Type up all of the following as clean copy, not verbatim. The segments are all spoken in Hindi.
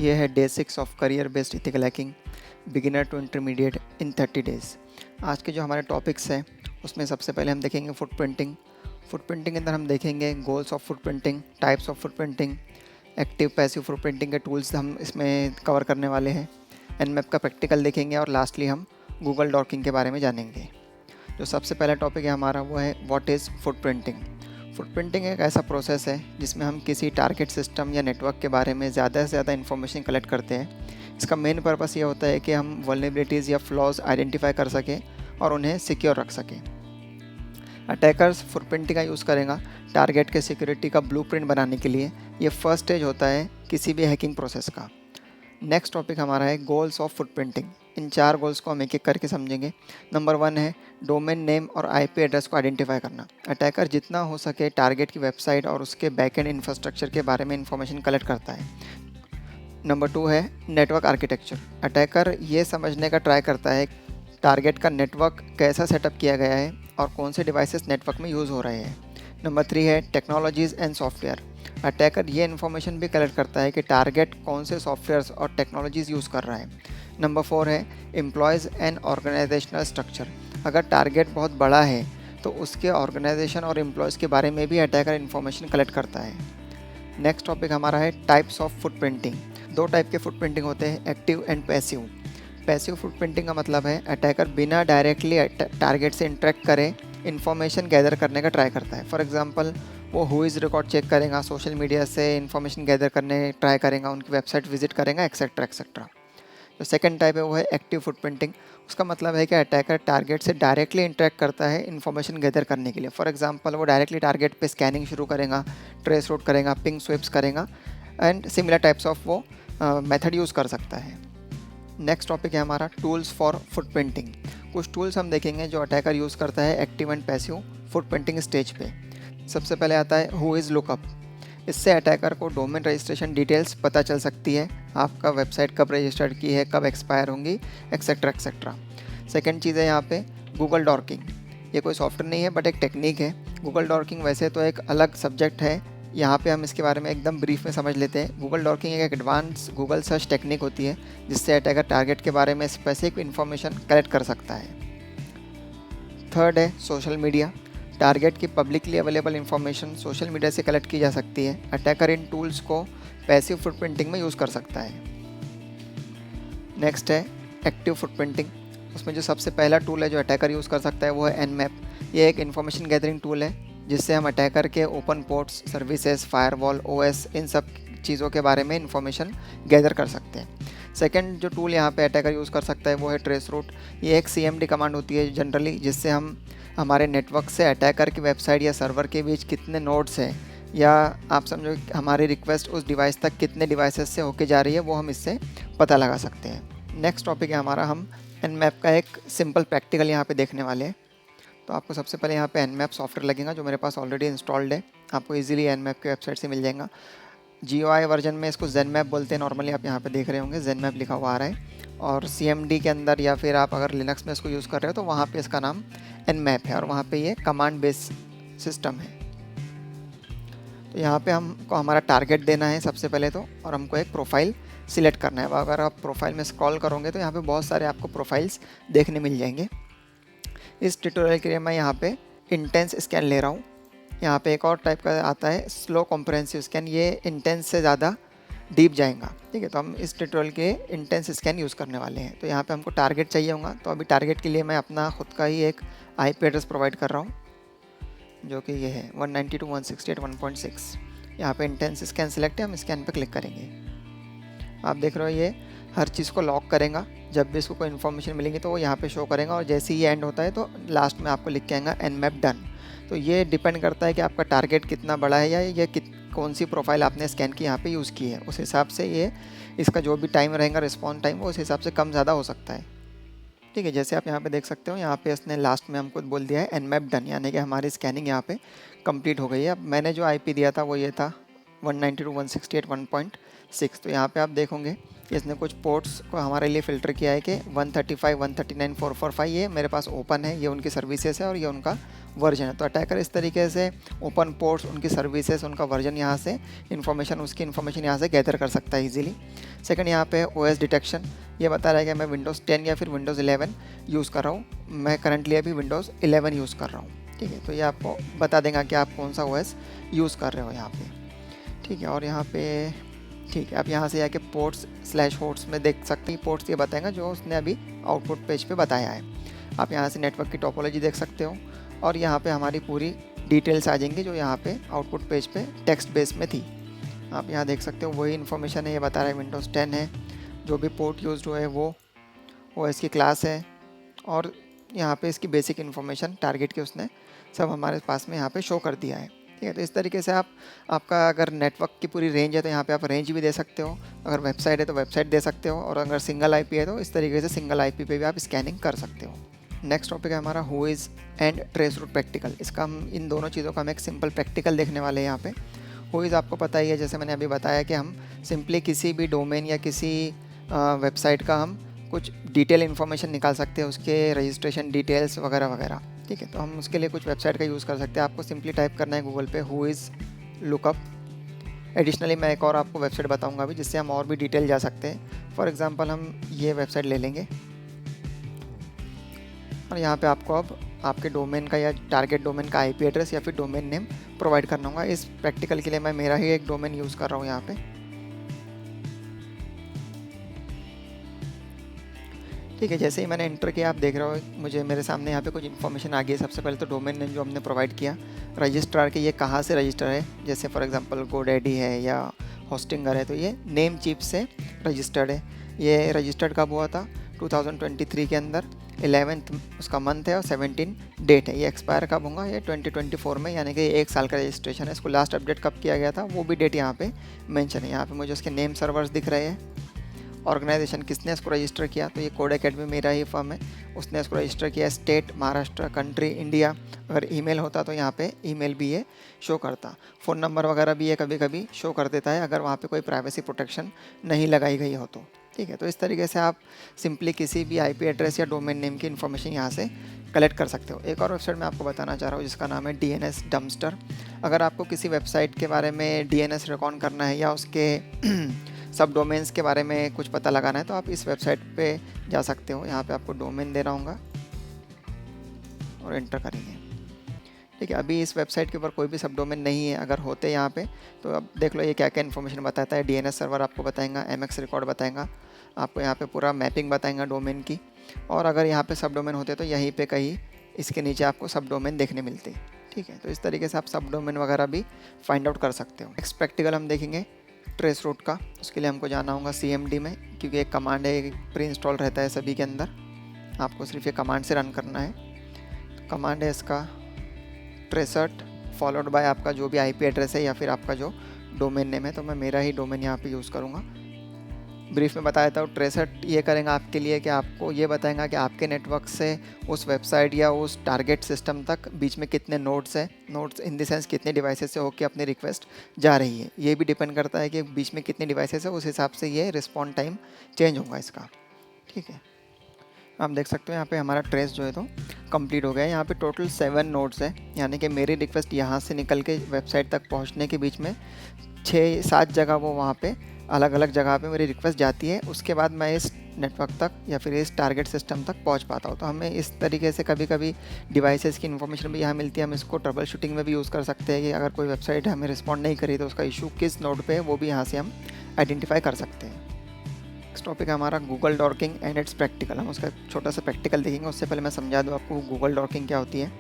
ये है day 6 of career based ethical hacking beginner to intermediate in 30 days. आज के जो हमारे टॉपिक्स हैं उसमें सबसे पहले हम देखेंगे फुटप्रिंटिंग। फुटप्रिंटिंग के अंदर हम देखेंगे goals of footprinting, types of footprinting, active passive footprinting के टूल्स हम इसमें कवर करने वाले हैं, एनमैप का प्रैक्टिकल देखेंगे और लास्टली हम गूगल डॉकिंग के बारे में जानेंगे। जो सबसे पहला टॉपिक है हमारा वो है व्हाट इज़ फुटप्रिंटिंग। फुटप्रिंटिंग एक ऐसा प्रोसेस है जिसमें हम किसी टारगेट सिस्टम या नेटवर्क के बारे में ज़्यादा से ज़्यादा इन्फॉर्मेशन कलेक्ट करते हैं। इसका मेन पर्पस ये होता है कि हम वल्नरेबिलिटीज़ या फ्लॉज आइडेंटिफाई कर सकें और उन्हें सिक्योर रख सकें। अटैकर्स फुटप्रिंटिंग का यूज़ करेगा टारगेट के सिक्योरिटी का ब्लूप्रिंट बनाने के लिए। ये फर्स्ट स्टेज होता है किसी भी हैकिंग प्रोसेस का। नेक्स्ट टॉपिक हमारा है goals of footprinting. In 4 goals को हम एक एक करके समझेंगे। नंबर 1 है डोमेन नेम और आईपी एड्रेस को आइडेंटिफाई करना। अटैकर जितना हो सके टारगेट की वेबसाइट और उसके बैकएंड इंफ्रास्ट्रक्चर के बारे में इंफॉर्मेशन कलेक्ट करता है। नंबर 2 है नेटवर्क आर्किटेक्चर। अटैकर ये समझने का ट्राई करता है टारगेट का नेटवर्क कैसा सेटअप किया गया है और कौन से डिवाइसेस नेटवर्क में यूज़ हो रहे हैं। नंबर 3 है टेक्नोलॉजीज़ एंड सॉफ्टवेयर। अटैकर ये इन्फॉर्मेशन भी कलेक्ट करता है कि टारगेट कौन से सॉफ्टवेयर्स और टेक्नोलॉजीज़ यूज़ कर रहा है। नंबर 4 है एम्प्लॉयज़ एंड ऑर्गेनाइजेशनल स्ट्रक्चर। अगर टारगेट बहुत बड़ा है तो उसके ऑर्गेनाइजेशन और एम्प्लॉयज़ के बारे में भी अटैकर इन्फॉर्मेशन कलेक्ट करता है। नेक्स्ट टॉपिक हमारा है टाइप्स ऑफ फुटप्रिंटिंग। 2 टाइप के फुटप्रिंटिंग होते हैं, active and passive. Passive footprinting का मतलब है अटैकर बिना डायरेक्टली टारगेट से इंटरेक्ट करे इन्फॉर्मेशन गैदर करने का ट्राई करता है। फॉर एग्जांपल वो हुईज़ रिकॉर्ड चेक करेगा, सोशल मीडिया से इन्फॉर्मेशन गैदर करने ट्राई करेगा, उनकी वेबसाइट विजिट करेगा, एक्सेट्रा एक्सेट्रा। जो सेकंड टाइप है वो है एक्टिव फुटप्रिंटिंग। उसका मतलब है कि अटैकर टारगेट से डायरेक्टली इंटरेक्ट करता है इन्फॉर्मेशन गैदर करने के लिए। फॉर एग्जांपल वो डायरेक्टली टारगेट पे स्कैनिंग शुरू करेगा, ट्रेस रूट करेगा, पिंग स्वेप्स करेगा एंड सिमिलर टाइप्स ऑफ वो मेथड यूज़ कर सकता है। नेक्स्ट टॉपिक है हमारा टूल्स फॉर फुटप्रिंटिंग। कुछ टूल्स हम देखेंगे जो अटैकर यूज़ करता है active and passive footprinting stage पे। सबसे पहले आता है हु इज़ लुकअप। इससे अटैकर को डोमेन रजिस्ट्रेशन डिटेल्स पता चल सकती है, आपका वेबसाइट कब रजिस्टर्ड की है, कब एक्सपायर होंगी, एक्सेट्रा एक्सेट्रा। सेकेंड चीज़ है यहाँ पे गूगल डॉकिंग। ये कोई सॉफ्टवेयर नहीं है बट एक टेक्निक है। गूगल डॉकिंग वैसे तो एक अलग सब्जेक्ट है, यहाँ पे हम इसके बारे में एकदम ब्रीफ में समझ लेते हैं। गूगल डॉकिंग एक एडवांस गूगल सर्च टेक्निक होती है जिससे अटैकर टारगेट के बारे में स्पेसिफिक इन्फॉर्मेशन कलेक्ट कर सकता है। थर्ड है सोशल मीडिया। टारगेट की publicly available information social media से कलेक्ट की जा सकती है। अटैकर इन टूल्स को पैसिव फुटप्रिंटिंग में यूज़ कर सकता है। नेक्स्ट है एक्टिव फुटप्रिंटिंग। उसमें जो सबसे पहला टूल है जो अटैकर यूज़ कर सकता है वो है एनमैप। ये एक इन्फॉर्मेशन गैदरिंग टूल है जिससे हम अटैकर के open ports, services, firewall, OS इन सब चीज़ों के बारे में इंफॉर्मेशन गैदर कर सकते हैं। सेकंड जो टूल यहाँ पे अटैकर यूज़ कर सकता है वो है ट्रेस रूट। ये एक CMD कमांड होती है जनरली, जिससे हम हमारे नेटवर्क से अटैकर की वेबसाइट या सर्वर के बीच कितने नोड्स हैं या आप समझो हमारी रिक्वेस्ट उस डिवाइस तक कितने डिवाइसेस से होके जा रही है वो हम इससे पता लगा सकते हैं। नेक्स्ट टॉपिक है हमारा, हम एनमैप का एक सिंपल प्रैक्टिकल यहाँ पे देखने वाले हैं। तो आपको सबसे पहले यहाँ पे एनमैप सॉफ्टवेयर लगेगा जो मेरे पास ऑलरेडी इंस्टॉल्ड है, आपको इजीली एनमैप की वेबसाइट से मिल जाएगा। GUI वर्जन में इसको ज़ेनमैप बोलते हैं नॉर्मली, आप यहाँ पे देख रहे होंगे ज़ेनमैप लिखा हुआ आ रहा है। और CMD के अंदर या फिर आप अगर लिनक्स में इसको यूज़ कर रहे हो तो वहाँ पे इसका नाम एनमैप है और वहाँ पे ये कमांड बेस सिस्टम है। तो यहाँ पे हमको हमारा टारगेट देना है सबसे पहले तो, और हमको एक प्रोफाइल सिलेक्ट करना है। अगर आप प्रोफाइल में स्क्रॉल करोगे तो यहाँ पे बहुत सारे आपको प्रोफाइल्स देखने मिल जाएंगे। इस ट्यूटोरियल के लिए मैं यहाँ पे इंटेंस स्कैन ले रहा हूँ। यहाँ पे एक और टाइप का आता है स्लो कॉम्प्रहेंसिव स्कैन, ये इंटेंस से ज़्यादा डीप जाएगा। ठीक है, तो हम इस ट्यूटोरियल के इंटेंस स्कैन यूज़ करने वाले हैं। तो यहाँ पे हमको टारगेट चाहिए होगा, तो अभी टारगेट के लिए मैं अपना खुद का ही एक IP एड्रेस प्रोवाइड कर रहा हूँ जो कि ये है 192.168.1.6। यहाँ पे इंटेंस स्कैन सिलेक्ट है, हम स्कैन पे क्लिक करेंगे। आप देख रहे हो ये हर चीज़ को लॉक करेगा। जब भी इसको कोई इन्फॉर्मेशन मिलेगी तो वो यहाँ पे शो करेगा और जैसे ही एंड होता है तो लास्ट में आपको लिख के आएगा एनमैप डन। तो ये डिपेंड करता है कि आपका टारगेट कितना बड़ा है या ये कौन सी प्रोफाइल आपने स्कैन की यहाँ पे यूज़ की है, उस हिसाब से ये इसका जो भी टाइम रहेगा रिस्पॉन्स टाइम वो उस हिसाब से कम ज़्यादा हो सकता है। ठीक है, जैसे आप यहाँ पे देख सकते हो यहाँ पे इसने लास्ट में हमको बोल दिया है एनमैप डन, यानी कि हमारी स्कैनिंग यहाँ पे कंप्लीट हो गई है। अब मैंने जो IP दिया था वो ये था 192.168.1.6। तो यहाँ पे आप देखोगे इसने कुछ पोर्ट्स को हमारे लिए फ़िल्टर किया है कि 135, 139, 445 ये मेरे पास ओपन है, ये उनकी सर्विसेज है और ये उनका वर्जन है। तो अटैकर इस तरीके से ओपन पोर्ट्स, उनकी सर्विसेज, उनका वर्जन यहाँ से इन्फॉर्मेशन यहाँ से गैदर कर सकता है ईजिली। सेकंड यहाँ पे ओएस डिटेक्शन, ये बता रहा है कि मैं विंडोज़ 10 या फिर विंडोज़ 11 यूज़ कर रहा हूँ। मैं करंटली अभी विंडोज़ 11 यूज़ कर रहा हूँ, ठीक है। तो ये आपको बता देगा कि आप कौन सा ओएस यूज़ कर रहे हो यहाँ पे, ठीक है। और यहाँ पे ठीक है, आप यहाँ से जाके पोर्ट्स/होस्ट्स में देख सकते हैं। पोर्ट्स ये बताएगा जो उसने अभी आउटपुट पेज पे बताया है। आप यहाँ से नेटवर्क की टोपोलॉजी देख सकते हो और यहाँ पे हमारी पूरी डिटेल्स आ जाएंगी जो यहाँ पे आउटपुट पेज पे टेक्स्ट बेस में थी। आप यहाँ देख सकते हो वही इन्फॉर्मेशन है, ये बता रहा है विंडोज़ 10 है, जो भी पोर्ट यूज्ड हुआ है वो ओएस की क्लास है, और यहाँ पे इसकी बेसिक इन्फॉर्मेशन टारगेट की उसने सब हमारे पास में यहाँ पे शो कर दिया है, ठीक है। तो इस तरीके से आपका अगर नेटवर्क की पूरी रेंज है तो यहाँ पे आप रेंज भी दे सकते हो, अगर वेबसाइट है तो वेबसाइट दे सकते हो, और अगर सिंगल आईपी है तो इस तरीके से सिंगल आईपी पे भी आप स्कैनिंग कर सकते हो। नेक्स्ट टॉपिक है हमारा who is and trace route practical. इसका हम इन दोनों चीज़ों का हम एक सिंपल प्रैक्टिकल देखने वाले हैं यहाँ पे। हु इज़ आपको पता ही है, जैसे मैंने अभी बताया कि हम सिंपली किसी भी डोमेन या किसी वेबसाइट का हम कुछ डिटेल इन्फॉर्मेशन निकाल सकते हैं, उसके रजिस्ट्रेशन डिटेल्स वगैरह वगैरह, ठीक है। तो हम उसके लिए कुछ वेबसाइट का यूज़ कर सकते हैं। आपको सिंपली टाइप करना है गूगल पे हु इज़ लुकअप। एडिशनली मैं एक और आपको वेबसाइट बताऊंगा अभी जिससे हम और भी डिटेल जा सकते हैं। फॉर एग्जांपल हम ये वेबसाइट ले लेंगे और यहाँ पे आपको अब आपके डोमेन का या टारगेट डोमेन का आईपी एड्रेस या फिर डोमेन नेम प्रोवाइड करना होगा। इस प्रैक्टिकल के लिए मैं मेरा ही एक डोमेन यूज़ कर रहा हूँ यहाँ पे, ठीक है। जैसे ही मैंने एंटर किया आप देख रहे हो मुझे मेरे सामने यहाँ पे कुछ इन्फॉर्मेशन आ गई है। सबसे पहले तो डोमेन नेम जो हमने प्रोवाइड किया, रजिस्ट्रार के ये कहाँ से रजिस्टर है, जैसे फॉर एग्जांपल गोडैडी है या होस्टिंगर है तो ये नेम चीप से रजिस्टर्ड है। ये रजिस्टर्ड कब हुआ था, 2023 के अंदर 11th उसका मंथ है और 17 डेट है। ये एक्सपायर कब होगा, ये 2024 में, यानी कि 1 साल का रजिस्ट्रेशन है। इसको लास्ट अपडेट कब किया गया था वो भी डेट यहाँ पे मेंशन है। यहाँ पे मुझे उसके नेम सर्वर्स दिख रहे हैं, ऑर्गेनाइजेशन किसने इसको रजिस्टर किया, तो ये कोड एकेडमी मेरा ही फर्म है, उसने इसको रजिस्टर किया। स्टेट महाराष्ट्र, कंट्री इंडिया, अगर ईमेल होता तो यहाँ पे ईमेल भी ये शो करता। फ़ोन नंबर वगैरह भी ये कभी कभी शो कर देता है अगर वहाँ पे कोई प्राइवेसी प्रोटेक्शन नहीं लगाई गई हो तो, ठीक है। तो इस तरीके से आप सिंपली किसी भी आईपी एड्रेस या डोमेन नेम की इन्फॉर्मेशन यहाँ से कलेक्ट कर सकते हो। एक और वेबसाइट मैं आपको बताना चाह रहा हूँ जिसका नाम है डीएनएस डम्पस्टर। अगर आपको किसी वेबसाइट के बारे में डीएनएस रिकॉर्ड करना है या उसके सब डोमेन्स के बारे में कुछ पता लगाना है तो आप इस वेबसाइट पे जा सकते हो। यहाँ पे आपको डोमेन देना होगा और एंटर करेंगे, ठीक है। अभी इस वेबसाइट के ऊपर कोई भी सब डोमेन नहीं है, अगर होते यहाँ पे तो अब देख लो ये क्या क्या इन्फॉर्मेशन बताता है। डीएनएस सर्वर आपको बताएगा, एमएक्स रिकॉर्ड बताएगा, आपको यहाँ पे पूरा मैपिंग बताएगा डोमेन की, और अगर यहाँ पे सब डोमेन होते तो यहीं पे कहीं इसके नीचे आपको सब डोमेन देखने मिलते, ठीक है। तो इस तरीके से आप सब डोमेन वगैरह भी फाइंड आउट कर सकते हो। नेक्स्ट प्रैक्टिकल हम देखेंगे ट्रेस रूट का। उसके लिए हमको जाना होगा CMD में, क्योंकि एक कमांड है, प्री इंस्टॉल रहता है सभी के अंदर, आपको सिर्फ ये कमांड से रन करना है। तो कमांड है इसका ट्रेसर्ट फॉलोड बाय आपका जो भी आईपी एड्रेस है या फिर आपका जो डोमेन नेम है। तो मैं मेरा ही डोमेन यहाँ पे यूज़ करूँगा। ब्रीफ में बताया था ट्रेसर्ट ये करेंगे आपके लिए कि आपको ये बताएगा कि आपके नेटवर्क से उस वेबसाइट या उस टारगेट सिस्टम तक बीच में कितने नोड्स हैं, नोड्स इन द सेंस कितने डिवाइसेस से होकर अपनी रिक्वेस्ट जा रही है। ये भी डिपेंड करता है कि बीच में कितने डिवाइसेस है, उस हिसाब से ये रिस्पॉन्ड टाइम चेंज होगा इसका, ठीक है। आप देख सकते हो यहाँ पे हमारा ट्रेस जो है तो कंप्लीट हो गया है। यहाँ पे टोटल 7 नोड्स है, यानी कि मेरी रिक्वेस्ट यहाँ से निकल के वेबसाइट तक पहुँचने के बीच में 6-7 जगह वो वहाँ पे अलग अलग जगह पे मेरी रिक्वेस्ट जाती है। उसके बाद मैं इस नेटवर्क तक या फिर इस टारगेट सिस्टम तक पहुंच पाता हूं। तो हमें इस तरीके से कभी कभी डिवाइसेस की इन्फॉर्मेशन भी यहाँ मिलती है। हम इसको ट्रबल शूटिंग में भी यूज़ कर सकते हैं कि अगर कोई वेबसाइट हमें रिस्पॉन्ड नहीं करी तो उसका इशू किस नोड पे है वो भी यहाँ से हम आइडेंटिफाई कर सकते हैं। नेक्स्ट टॉपिक है हमारा Google docking and it's practical. हम उसका छोटा सा प्रैक्टिकल देखेंगे। उससे पहले मैं समझा दूँ आपको गूगल डॉकिंग क्या होती है।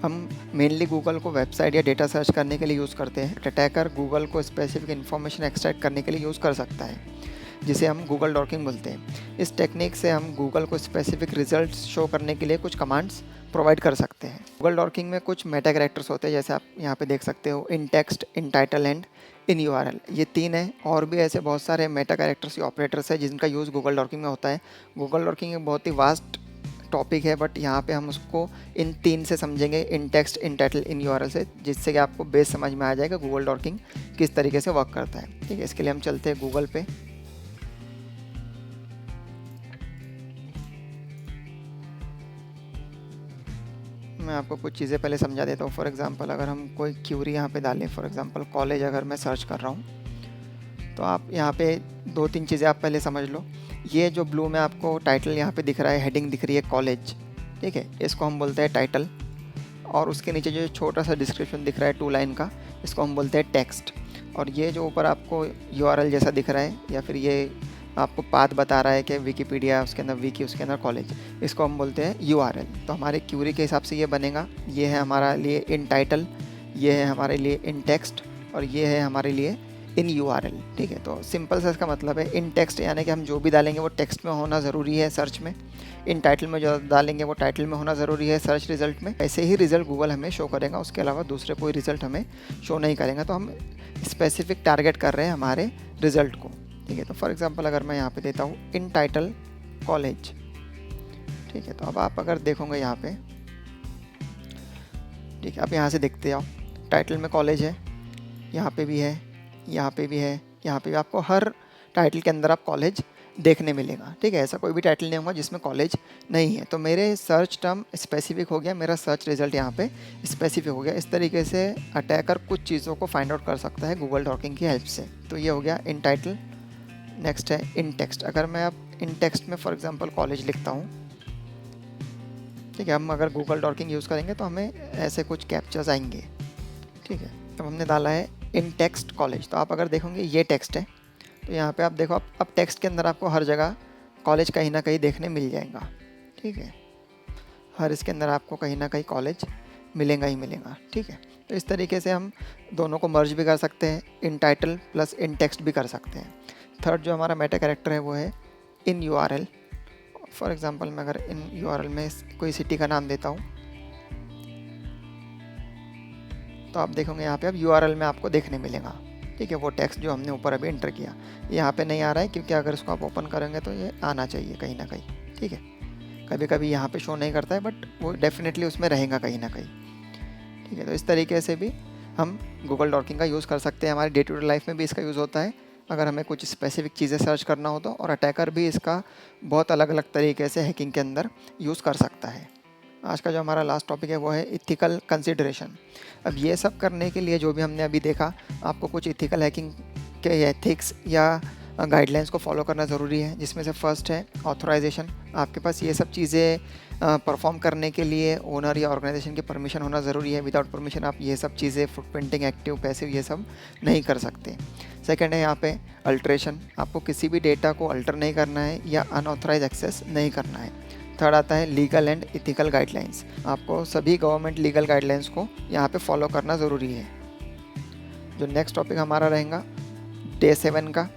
हम मेनली गूगल को वेबसाइट या डेटा सर्च करने के लिए यूज़ करते हैं। अटैकर गूगल को स्पेसिफिक इन्फॉर्मेशन एक्सट्रैक्ट करने के लिए यूज़ कर सकता है, जिसे हम गूगल डॉकिंग बोलते हैं। इस टेक्निक से हम गूगल को स्पेसिफिक रिजल्ट्स शो करने के लिए कुछ कमांड्स प्रोवाइड कर सकते हैं। गूगल डॉकिंग में कुछ मेटा कैरेक्टर्स होते हैं, जैसे आप यहाँ पे देख सकते हो, in text, in title and in URL। ये 3 हैं, और भी ऐसे बहुत सारे मेटा कैरेक्टर्स या ऑपरेटर्स हैं जिनका यूज़ गूगल डॉकिंग में होता है। गूगल डॉकिंग एक बहुत ही वास्ट टॉपिक है, बट यहाँ पे हम उसको इन 3 से समझेंगे, in text, in title, in URL से, जिससे कि आपको बेस समझ में आ जाएगा गूगल डॉकिंग किस तरीके से वर्क करता है, ठीक है। इसके लिए हम चलते हैं गूगल पे। मैं आपको कुछ चीज़ें पहले समझा देता हूँ। फॉर एग्जांपल अगर हम कोई क्यूरी यहाँ पे डालें, फॉर एग्जांपल कॉलेज अगर मैं सर्च कर रहा हूँ तो आप यहाँ पे 2-3 चीज़ें आप पहले समझ लो। ये जो ब्लू में आपको टाइटल यहाँ पे दिख रहा है, हेडिंग दिख रही है कॉलेज, ठीक है, इसको हम बोलते हैं टाइटल। और उसके नीचे जो छोटा सा डिस्क्रिप्शन दिख रहा है 2 लाइन का, इसको हम बोलते हैं टेक्स्ट। और ये जो ऊपर आपको यूआरएल जैसा दिख रहा है या फिर ये आपको पाथ बता रहा है कि विकीपीडिया उसके अंदर विकी उसके अंदर कॉलेज, इसको हम बोलते हैं यूआरएल। तो हमारे क्यूरी के हिसाब से ये बनेगा। ये है हमारा लिए इन टाइटल, ये है हमारे लिए इन टेक्स्ट और ये है हमारे लिए इन यूआरएल, ठीक है। तो सिंपल सा इसका मतलब है इन टेक्स्ट यानी कि हम जो भी डालेंगे वो टेक्स्ट में होना ज़रूरी है सर्च में। इन टाइटल में जो डालेंगे वो टाइटल में होना ज़रूरी है सर्च रिज़ल्ट में। ऐसे ही रिज़ल्ट गूगल हमें शो करेगा, उसके अलावा दूसरे कोई रिज़ल्ट हमें शो नहीं करेगा। तो हम स्पेसिफिक टारगेट कर रहे हैं हमारे रिज़ल्ट को, ठीक है। तो फॉर एग्जांपल अगर मैं यहाँ पे देता हूँ इन टाइटल कॉलेज, ठीक है। तो अब आप अगर देखोगे यहाँ पे, ठीक है, आप यहाँ से देखते आओ, टाइटल में कॉलेज है, यहाँ पे भी है, यहाँ पे भी है, यहाँ पे भी। आपको हर टाइटल के अंदर आप कॉलेज देखने मिलेगा, ठीक है। ऐसा कोई भी टाइटल नहीं होगा जिसमें कॉलेज नहीं है। तो मेरे सर्च टर्म स्पेसिफिक हो गया, मेरा सर्च रिजल्ट यहाँ पे स्पेसिफिक हो गया। इस तरीके से अटैकर कुछ चीज़ों को फाइंड आउट कर सकता है गूगल डॉकिंग की हेल्प से। तो ये हो गया इन टाइटल। नेक्स्ट है इन टेक्स्ट। अगर मैं अब इन टेक्स्ट में फॉर एग्जांपल कॉलेज लिखता हूँ, ठीक है, हम अगर गूगल डॉकिंग यूज़ करेंगे तो हमें ऐसे कुछ कैप्चर्स आएंगे, ठीक है। तो हमने डाला है इन टेक्स्ट कॉलेज। तो आप अगर देखोगे ये टेक्स्ट है, तो यहाँ पे आप देखो अब टेक्स्ट के अंदर आपको हर जगह कॉलेज कहीं ना कहीं देखने मिल जाएगा, ठीक है। हर इसके अंदर आपको कहीं ना कहीं कॉलेज मिलेगा ही मिलेगा, ठीक है। तो इस तरीके से हम दोनों को मर्ज भी कर सकते हैं, इन टाइटल प्लस इन टेक्स्ट भी कर सकते हैं। थर्ड जो हमारा मेटा कैरेक्टर है वो है इन यूआरएल। फॉर एग्जांपल मैं अगर इन यूआरएल में कोई सिटी का नाम देता हूँ, तो आप देखोगे यहाँ पे अब यूआरएल में आपको देखने मिलेगा, ठीक है, वो टेक्स्ट जो हमने ऊपर अभी एंटर किया। यहाँ पे नहीं आ रहा है क्योंकि अगर इसको आप ओपन करेंगे तो ये आना चाहिए कहीं ना कहीं, ठीक है। कभी कभी यहाँ पे शो नहीं करता है बट वो डेफिनेटली उसमें रहेगा कहीं ना कहीं, ठीक है। तो इस तरीके से भी हम गूगल डॉकिंग का यूज़ कर सकते हैं। हमारी डे टू डे लाइफ में भी इसका यूज़ होता है अगर हमें कुछ स्पेसिफिक चीज़ें सर्च करना हो तो। और अटैकर भी इसका बहुत अलग अलग तरीके से हैकिंग के अंदर यूज़ कर सकता है। आज का जो हमारा लास्ट टॉपिक है वो है इथिकल कंसिडरेशन। अब ये सब करने के लिए जो भी हमने अभी देखा, आपको कुछ इथिकल हैकिंग के एथिक्स या गाइडलाइंस को फॉलो करना ज़रूरी है, जिसमें से फर्स्ट है ऑथराइजेशन। आपके पास ये सब चीज़ें परफॉर्म करने के लिए ओनर या ऑर्गेनाइजेशन की परमिशन होना ज़रूरी है। विदाउट परमिशन आप ये सब चीज़ें फुटप्रिंटिंग, एक्टिव, पैसिव, ये सब नहीं कर सकते। सेकंड है यहाँ पे अल्ट्रेशन। आपको किसी भी डेटा को अल्टर नहीं करना है या अनऑथराइज एक्सेस नहीं करना है। थर्ड आता है लीगल एंड इथिकल गाइडलाइंस। आपको सभी गवर्नमेंट लीगल गाइडलाइंस को यहाँ पे फॉलो करना ज़रूरी है। जो नेक्स्ट टॉपिक हमारा रहेगा डे 7 का,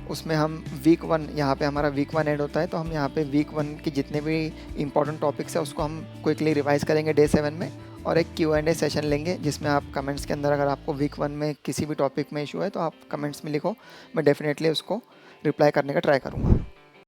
उसमें हम वीक 1, यहाँ पे हमारा वीक 1 ऐड होता है, तो हम यहाँ पे वीक 1 की जितने भी इंपॉर्टेंट टॉपिक्स है उसको हम क्विकली रिवाइज करेंगे डे 7 में, और एक Q&A सेशन लेंगे जिसमें आप कमेंट्स के अंदर अगर आपको वीक 1 में किसी भी टॉपिक में इशू है तो आप कमेंट्स में लिखो, मैं डेफिनेटली उसको रिप्लाई करने का ट्राई करूँगा।